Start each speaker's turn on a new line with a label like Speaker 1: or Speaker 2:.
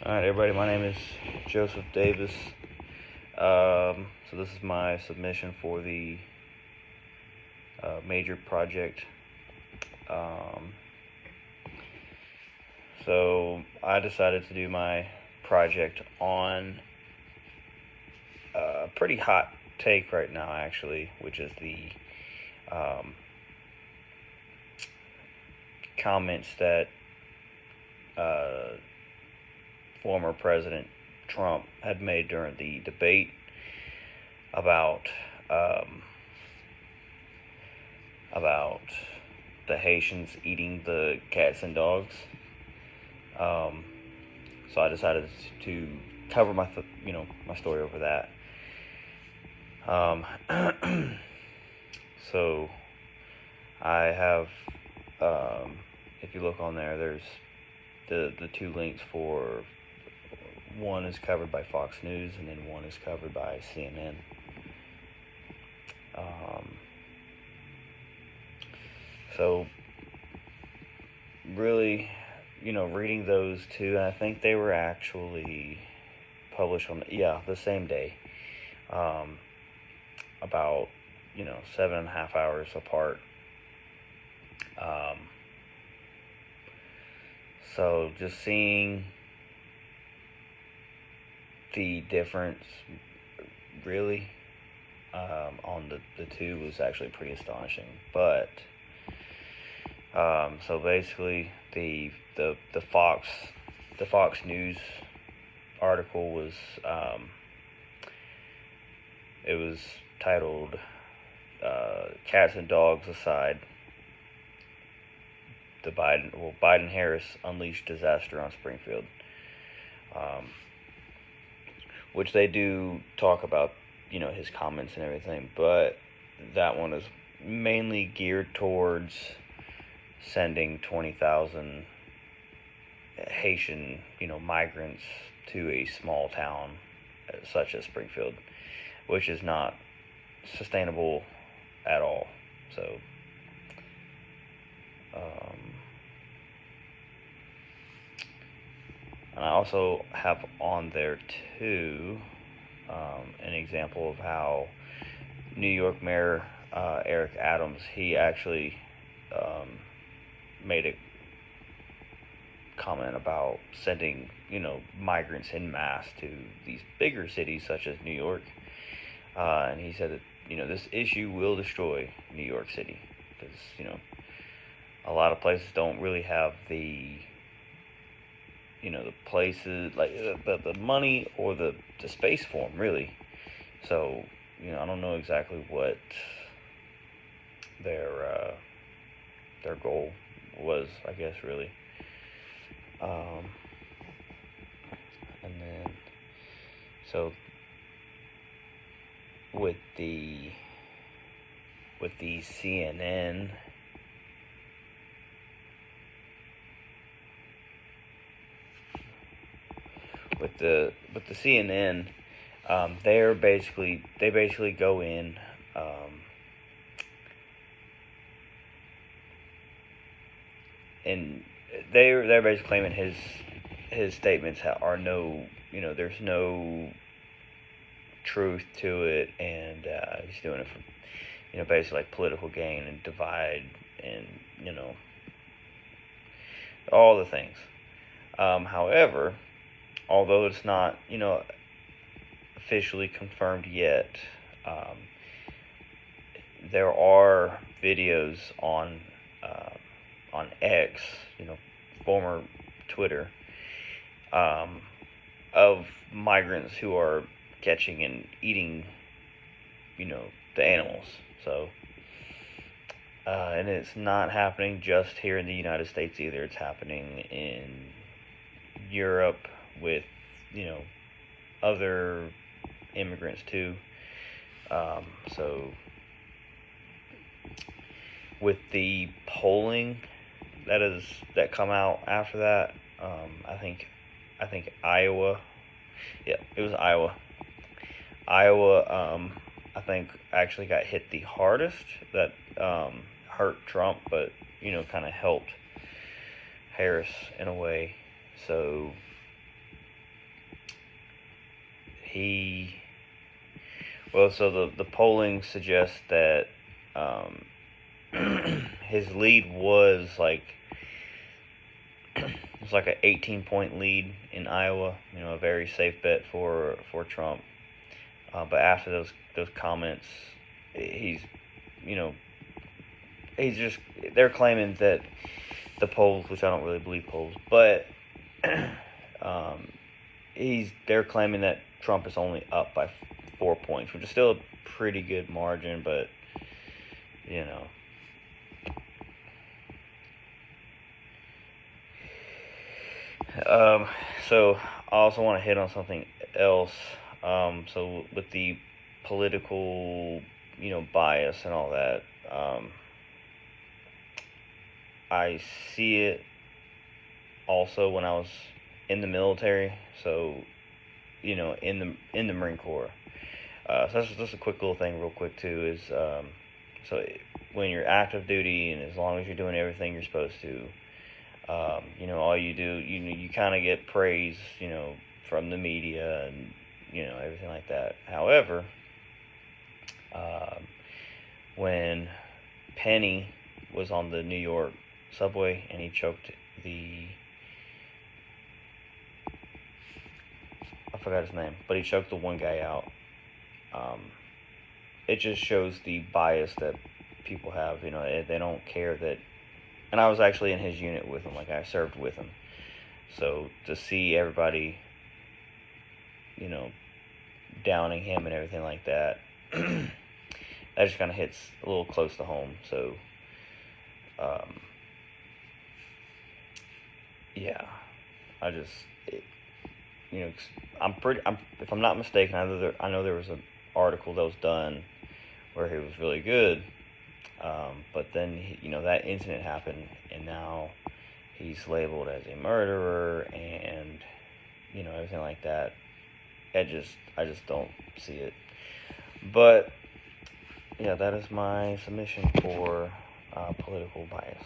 Speaker 1: Alright, everybody, my name is Joseph Davis. So this is my submission for the major project. Um, so I decided to do my project on a pretty hot take right now, actually, which is the um, comments that uh, former President Trump had made during the debate about um, about the Haitians eating the cats and dogs. Um, so I decided to cover my story over that. Um, so I have, if you look on there, there's the two links for one is covered by Fox News and then one is covered by CNN. So really, reading those two, and I think they were actually published on the same day, um, about 7.5 hours apart. Um, so just seeing the difference, really, on the two was actually pretty astonishing. But so basically, the Fox News article was it was titled "Cats and Dogs Aside." Biden Harris unleashed disaster on Springfield, which they do talk about, his comments and everything, but that one is mainly geared towards sending 20,000 Haitian, migrants to a small town such as Springfield, which is not sustainable at all. So, and I also have on there too an example of how New York Mayor Eric Adams, he actually made a comment about sending, migrants in mass to these bigger cities such as New York. And he said that, this issue will destroy New York City because, a lot of places don't really have the the places like the money or the space for them, really. So I don't know exactly what their uh, their goal was, I guess, really. Um, and then so with the CNN, with the CNN, they basically go in. And they're basically claiming his statements are no, there's no truth to it, and he's doing it for basically like political gain and divide and all the things. However, although it's not officially confirmed yet, um, there are videos on X, former Twitter, um, of migrants who are catching and eating, the animals. So, and it's not happening just here in the United States either. It's happening in Europe with, other immigrants too. So, with the polling that come out after that, I think Iowa. Yeah, it was Iowa. Iowa, I think actually got hit the hardest. That hurt Trump, but kind of helped Harris in a way. So So the polling suggests that um, his lead was like it's like an 18-point lead in Iowa. A very safe bet for Trump. But after those comments, he's you know he's just they're claiming that the polls, which I don't really believe polls, but um, they're claiming that Trump is only up by 4 points, which is still a pretty good margin, but you know. So I also want to hit on something else. So with the political, bias and all that, I see it also when I was in the military. So, in the Marine Corps. So that's just a quick little thing, real quick too. Is so when you're active duty and as long as you're doing everything you're supposed to, all you do, you kind of get praise, from the media and everything like that. However, when Penny was on the New York subway and he choked I forgot his name, but he choked the one guy out. It just shows the bias that people have. They don't care that. And I was actually in his unit with him, like I served with him. So to see everybody, you know, downing him and everything like that, that just kind of hits a little close to home. So, um, yeah, I just, it, you know, if I'm not mistaken, I know there was an article that was done where he was really good, but then that incident happened, and now he's labeled as a murderer, and everything like that. I just don't see it. But yeah, that is my submission for political bias.